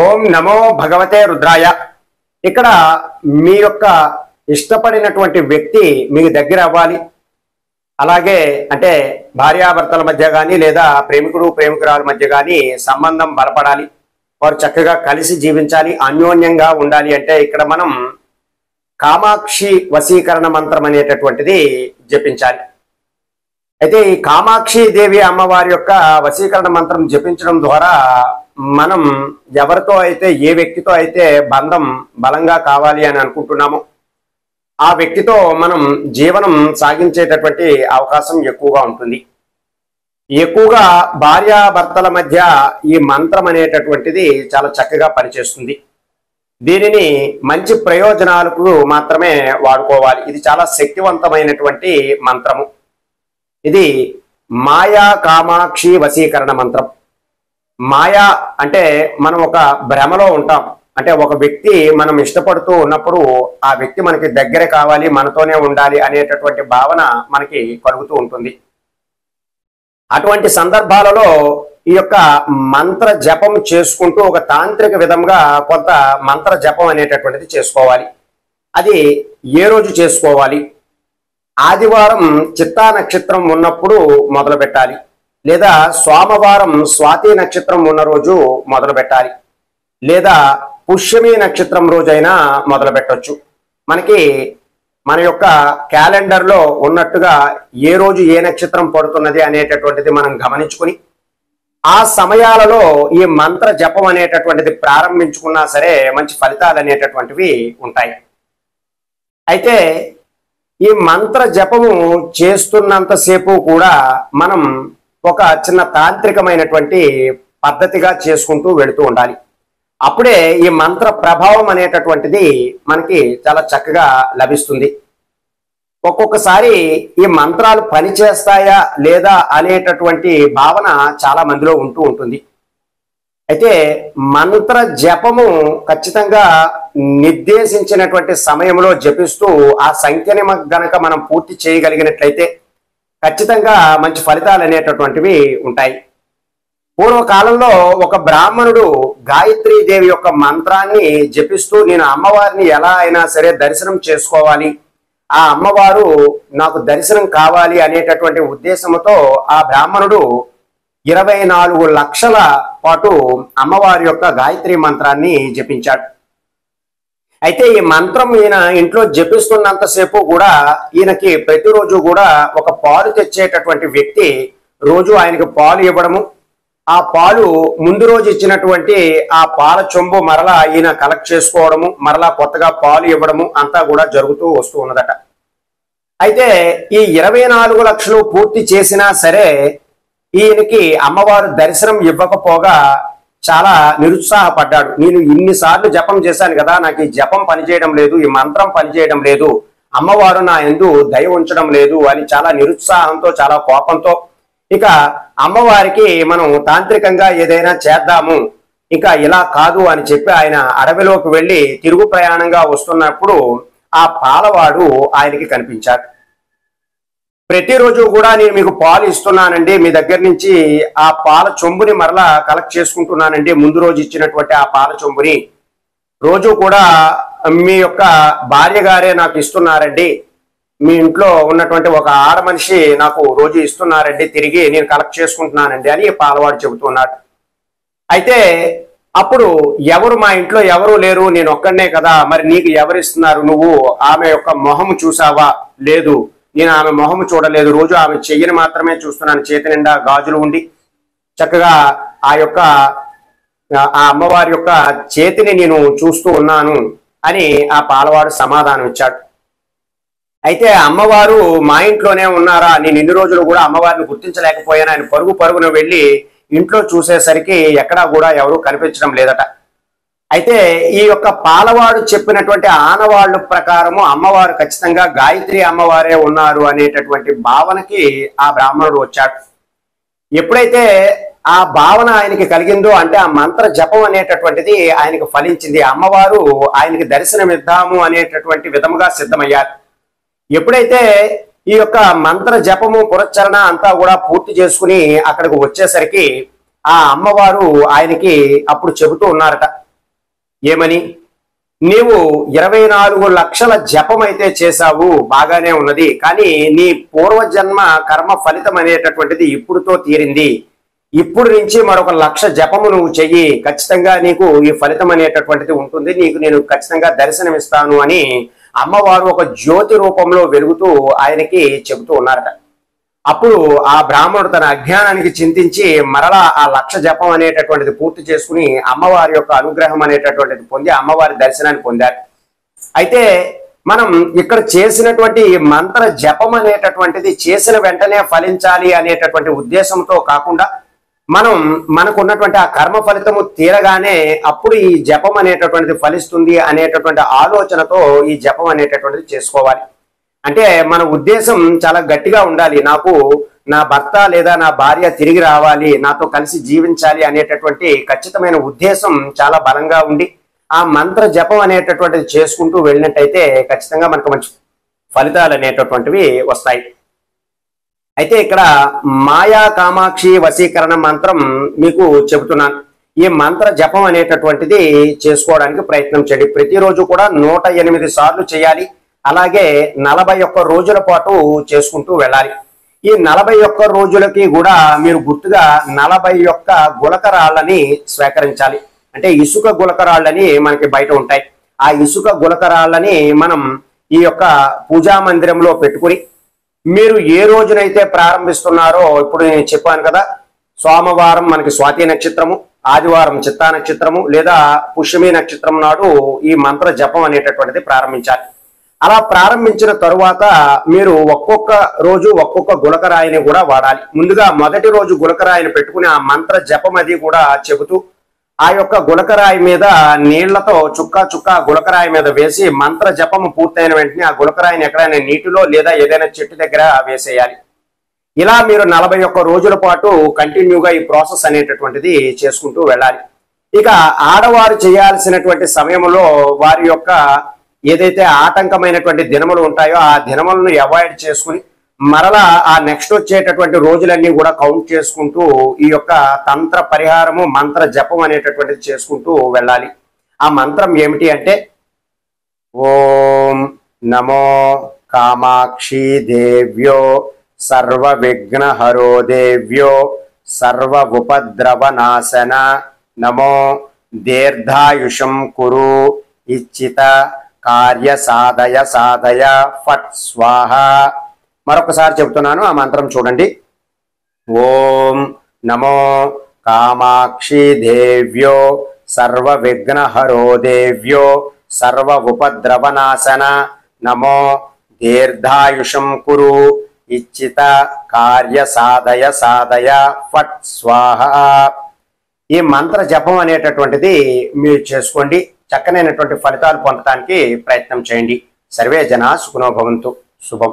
ఓం నమో భగవతే రుద్రాయ. ఇక్కడ మీ యొక్క ఇష్టపడినటువంటి వ్యక్తి మీకు దగ్గర అవ్వాలి. అలాగే అంటే భార్యాభర్తల మధ్య కానీ లేదా ప్రేమికుడు ప్రేమికురాల మధ్య కానీ సంబంధం బలపడాలి. వారు చక్కగా కలిసి జీవించాలి, అన్యోన్యంగా ఉండాలి అంటే ఇక్కడ మనం కామాక్షి వశీకరణ మంత్రం అనేటటువంటిది జపించాలి. అయితే ఈ కామాక్షి దేవి అమ్మవారి యొక్క వశీకరణ మంత్రం జపించడం ద్వారా మనం ఎవరితో అయితే ఏ వ్యక్తితో అయితే బంధం బలంగా కావాలి అని అనుకుంటున్నామో ఆ వ్యక్తితో మనం జీవనం సాగించేటటువంటి అవకాశం ఎక్కువగా ఉంటుంది. ఎక్కువగా భార్యాభర్తల మధ్య ఈ మంత్రం అనేటటువంటిది చాలా చక్కగా పనిచేస్తుంది. దీనిని మంచి ప్రయోజనాలకు మాత్రమే వాడుకోవాలి. ఇది చాలా శక్తివంతమైనటువంటి మంత్రము. ఇది మాయా కామాక్షి వశీకరణ మంత్రం. మాయా అంటే మనం ఒక భ్రమలో ఉంటాం. అంటే ఒక వ్యక్తి మనం ఇష్టపడుతూ ఉన్నప్పుడు ఆ వ్యక్తి మనకి దగ్గర కావాలి, మనతోనే ఉండాలి అనేటటువంటి భావన మనకి కలుగుతూ ఉంటుంది. అటువంటి సందర్భాలలో ఈ యొక్క మంత్ర జపం చేసుకుంటూ ఒక తాంత్రిక విధంగా కొంత మంత్ర జపం అనేటటువంటిది చేసుకోవాలి. అది ఏ రోజు చేసుకోవాలి? ఆదివారం చిత్తా నక్షత్రం ఉన్నప్పుడు మొదలు పెట్టాలి, లేదా సోమవారం స్వాతి నక్షత్రం ఉన్న రోజు మొదలు పెట్టాలి, లేదా పుష్యమి నక్షత్రం రోజైనా మొదలు పెట్టవచ్చు. మనకి మన యొక్క క్యాలెండర్లో ఉన్నట్టుగా ఏ రోజు ఏ నక్షత్రం పడుతున్నది అనేటటువంటిది మనం గమనించుకుని ఆ సమయాలలో ఈ మంత్ర జపం అనేటటువంటిది ప్రారంభించుకున్నా సరే మంచి ఫలితాలు అనేటటువంటివి ఉంటాయి. అయితే ఈ మంత్ర జపము చేస్తున్నంతసేపు కూడా మనం ఒక చిన్న తాంత్రికమైనటువంటి పద్ధతిగా చేసుకుంటూ వెళుతూ ఉండాలి. అప్పుడే ఈ మంత్ర ప్రభావం అనేటటువంటిది మనకి చాలా చక్కగా లభిస్తుంది. ఒక్కొక్కసారి ఈ మంత్రాలు పనిచేస్తాయా లేదా అనేటటువంటి భావన చాలా మందిలో ఉంటూ ఉంటుంది. అయితే మంత్ర జపము ఖచ్చితంగా నిర్దేశించినటువంటి సమయంలో జపిస్తూ ఆ సంఖ్యని గనక మనం పూర్తి చేయగలిగినట్లయితే ఖచ్చితంగా మంచి ఫలితాలు అనేటటువంటివి ఉంటాయి. పూర్వకాలంలో ఒక బ్రాహ్మణుడు గాయత్రీ దేవి యొక్క మంత్రాన్ని జపిస్తూ నేను అమ్మవారిని ఎలా అయినా సరే దర్శనం చేసుకోవాలి, ఆ అమ్మవారు నాకు దర్శనం కావాలి అనేటటువంటి ఉద్దేశంతో ఆ బ్రాహ్మణుడు 24 లక్షల పాటు అమ్మవారి యొక్క గాయత్రి మంత్రాన్ని జపించాడు. అయితే ఈ మంత్రం ఈయన ఇంట్లో జపిస్తున్నంతసేపు కూడా ఈయనకి ప్రతిరోజు కూడా ఒక పాలు తెచ్చేటటువంటి వ్యక్తి రోజు ఆయనకి పాలు ఇవ్వడము, ఆ పాలు ముందు రోజు ఇచ్చినటువంటి ఆ పాల చొంబు మరలా ఈయన కలెక్ట్ చేసుకోవడము, మరలా కొత్తగా పాలు ఇవ్వడము అంతా కూడా జరుగుతూ వస్తూ ఉన్నదట. అయితే ఈ 24 లక్షలు పూర్తి చేసినా సరే ఈయనకి అమ్మవారు దర్శనం ఇవ్వకపోగా చాలా నిరుత్సాహపడ్డాడు. నేను ఇన్నిసార్లు జపం చేశాను కదా, నాకు ఈ జపం పనిచేయడం లేదు, ఈ మంత్రం పనిచేయడం లేదు, అమ్మవారు నా యందు దయ ఉంచడం లేదు అని చాలా నిరుత్సాహంతో చాలా కోపంతో ఇక అమ్మవారికి మనం తాంత్రికంగా ఏదైనా చేద్దాము, ఇంకా ఇలా కాదు అని చెప్పి ఆయన అడవిలోకి వెళ్ళి తిరుగు ప్రయాణంగా వస్తున్నప్పుడు ఆ పాలవాడు ఆయనకి కనిపించాడు. ప్రతిరోజు కూడా నేను మీకు పాలు ఇస్తున్నానండి, మీ దగ్గర నుంచి ఆ పాల చొంబుని మరలా కలెక్ట్ చేసుకుంటున్నానండి, ముందు రోజు ఇచ్చినటువంటి ఆ పాల చొంబుని రోజు కూడా మీ యొక్క భార్య గారే నాకు ఇస్తున్నారండి, మీ ఇంట్లో ఉన్నటువంటి ఒక ఆడ మనిషి నాకు రోజు ఇస్తున్నారండి, తిరిగి నేను కలెక్ట్ చేసుకుంటున్నానండి అని పాలవాడు చెబుతున్నాడు. అయితే అప్పుడు ఎవరు మా ఇంట్లో ఎవరు లేరు, నేను ఒక్కడనే కదా, మరి నీకు ఎవరు ఇస్తున్నారు, నువ్వు ఆమె యొక్క మొహము చూసావా? లేదు, నేను ఆమె మొహము చూడలేదు, రోజు ఆమె చెయ్యిని మాత్రమే చూస్తున్నాను, చేతి నిండా గాజులు ఉండి చక్కగా ఆ యొక్క ఆ అమ్మవారి యొక్క చేతిని నేను చూస్తూ ఉన్నాను అని ఆ పాలవాడు సమాధానం ఇచ్చాడు. అయితే అమ్మవారు మా ఇంట్లోనే ఉన్నారా, నేను ఇన్ని రోజులు కూడా అమ్మవారిని గుర్తించలేకపోయాను. ఆయన పరుగున వెళ్ళి ఇంట్లో చూసేసరికి ఎక్కడా కూడా ఎవరూ కనిపించడం లేదట. అయితే ఈ యొక్క పాలవాడు చెప్పినటువంటి ఆనవాళ్ల ప్రకారము అమ్మవారు ఖచ్చితంగా గాయత్రి అమ్మవారే ఉన్నారు అనేటటువంటి భావనకి ఆ బ్రాహ్మణుడు వచ్చాడు. ఎప్పుడైతే ఆ భావన ఆయనకి కలిగిందో అంటే ఆ మంత్ర జపం అనేటటువంటిది ఆయనకు ఫలించింది. అమ్మవారు ఆయనకి దర్శనమిద్దాము అనేటటువంటి విధముగా సిద్ధమయ్యారు. ఎప్పుడైతే ఈ యొక్క మంత్ర జపము పురస్చరణ అంతా కూడా పూర్తి చేసుకుని అక్కడికి వచ్చేసరికి ఆ అమ్మవారు ఆయనకి అప్పుడు చెబుతూ ఉన్నారట, ఏమని? నీవు 24 లక్షల జపం అయితే చేశావు, బాగానే ఉన్నది. కానీ నీ పూర్వజన్మ కర్మ ఫలితం అనేటటువంటిది ఇప్పుడుతో తీరింది. ఇప్పుడు నుంచి మరొక 1,00,000 జపము నువ్వు చెయ్యి, ఖచ్చితంగా నీకు ఈ ఫలితం అనేటటువంటిది ఉంటుంది, నీకు నేను ఖచ్చితంగా దర్శనమిస్తాను అని అమ్మవారు ఒక జ్యోతి రూపంలో వెలుగుతూ ఆయనకి చెబుతూ ఉన్నారట. అప్పుడు ఆ బ్రాహ్మణుడు తన అజ్ఞానానికి చింతించి మరలా ఆ 1,00,000 జపం అనేటటువంటిది పూర్తి చేసుకుని అమ్మవారి యొక్క అనుగ్రహం అనేటటువంటిది పొంది అమ్మవారి దర్శనాన్ని పొందారు. అయితే మనం ఇక్కడ చేసినటువంటి మంత్ర జపం అనేటటువంటిది చేసిన వెంటనే ఫలించాలి అనేటటువంటి ఉద్దేశంతో కాకుండా, మనం మనకున్నటువంటి ఆ కర్మ ఫలితము తీరగానే అప్పుడు ఈ జపం అనేటటువంటిది ఫలిస్తుంది అనేటటువంటి ఆలోచనతో ఈ జపం అనేటటువంటిది చేసుకోవాలి. అంటే మన ఉద్దేశం చాలా గట్టిగా ఉండాలి. నాకు నా భర్త లేదా నా భార్య తిరిగి రావాలి, నాతో కలిసి జీవించాలి అనేటటువంటి ఖచ్చితమైన ఉద్దేశం చాలా బలంగా ఉండి ఆ మంత్ర జపం అనేటటువంటిది చేసుకుంటూ వెళ్ళినట్టయితే ఖచ్చితంగా మనకు మంచి ఫలితాలు అనేటటువంటివి వస్తాయి. అయితే ఇక్కడ మాయా కామాక్షి వశీకరణ మంత్రం మీకు చెబుతున్నాను. ఈ మంత్ర జపం అనేటటువంటిది చేసుకోవడానికి ప్రయత్నం చేయండి. ప్రతిరోజు కూడా 108 సార్లు చేయాలి. అలాగే 41 రోజుల పాటు చేసుకుంటూ వెళ్ళాలి. ఈ 41 రోజులకి కూడా మీరు గుర్తుగా 41 గులకరాళ్ళని స్వీకరించాలి. అంటే ఇసుక గులకరాళ్ళని మనకి బయట ఉంటాయి. ఆ ఇసుక గులకరాళ్ళని మనం ఈ యొక్క పూజా మందిరంలో పెట్టుకుని, మీరు ఏ రోజునైతే ప్రారంభిస్తున్నారో, ఇప్పుడు నేను చెప్పాను కదా, సోమవారం మనకి స్వాతి నక్షత్రము, ఆదివారం చిత్తా నక్షత్రము లేదా పుష్యమి నక్షత్రం నాడు ఈ మంత్ర జపం అనేటటువంటిది ప్రారంభించాలి. అలా ప్రారంభించిన తరువాత మీరు ఒక్కొక్క రోజు ఒక్కొక్క గులకరాయిని కూడా వాడాలి. ముందుగా మొదటి రోజు గులకరాయిని పెట్టుకుని ఆ మంత్ర జపం అది కూడా చెబుతూ ఆ యొక్క గులకరాయి మీద నీళ్లతో చుక్క గులకరాయి మీద వేసి మంత్ర జపము పూర్తయిన వెంటనే ఆ గులకరాయిని ఎక్కడైనా నీటిలో లేదా ఏదైనా చెట్టు దగ్గర వేసేయాలి. ఇలా మీరు 41 రోజుల పాటు కంటిన్యూగా ఈ ప్రాసెస్ అనేటటువంటిది చేసుకుంటూ వెళ్ళాలి. ఇక ఆడవారు చేయాల్సినటువంటి సమయంలో వారి యొక్క ఏదైతే ఆటంకమైనటువంటి దినములు ఉంటాయో ఆ దినములను అవాయిడ్ చేసుకుని మరలా ఆ నెక్స్ట్ వచ్చేటటువంటి రోజులన్నీ కూడా కౌంట్ చేసుకుంటూ ఈ యొక్క తంత్ర పరిహారము మంత్ర జపం అనేటటువంటిది చేసుకుంటూ వెళ్ళాలి. ఆ మంత్రం ఏమిటి అంటే, ఓం నమో కామాక్షి దేవ్యో సర్వ విఘ్నహరో దేవ్యో సర్వ ఉపద్రవనాశన నమో దీర్ఘాయుషం కురు ఇచ్చిత కార్య సాధయ సాధయ ఫట్ స్వాహ. మరొకసారి చెబుతున్నాను, ఆ మంత్రం చూడండి. ఓం నమో కామాక్షి దేవ్యో సర్వ విఘ్నహరో దేవ్యో సర్వ ఉపద్రవనాశన నమో దీర్ఘాయుషం కురు ఇచ్చిత కార్య సాధయ సాధయ ఫట్ స్వాహ. ఈ మంత్ర జపం అనేటటువంటిది మీరు చేసుకోండి. చక్కనైనటువంటి ఫలితాలు పొందడానికి ప్రయత్నం చేయండి. సర్వే జనా సుఖినో భవంతు. శుభం.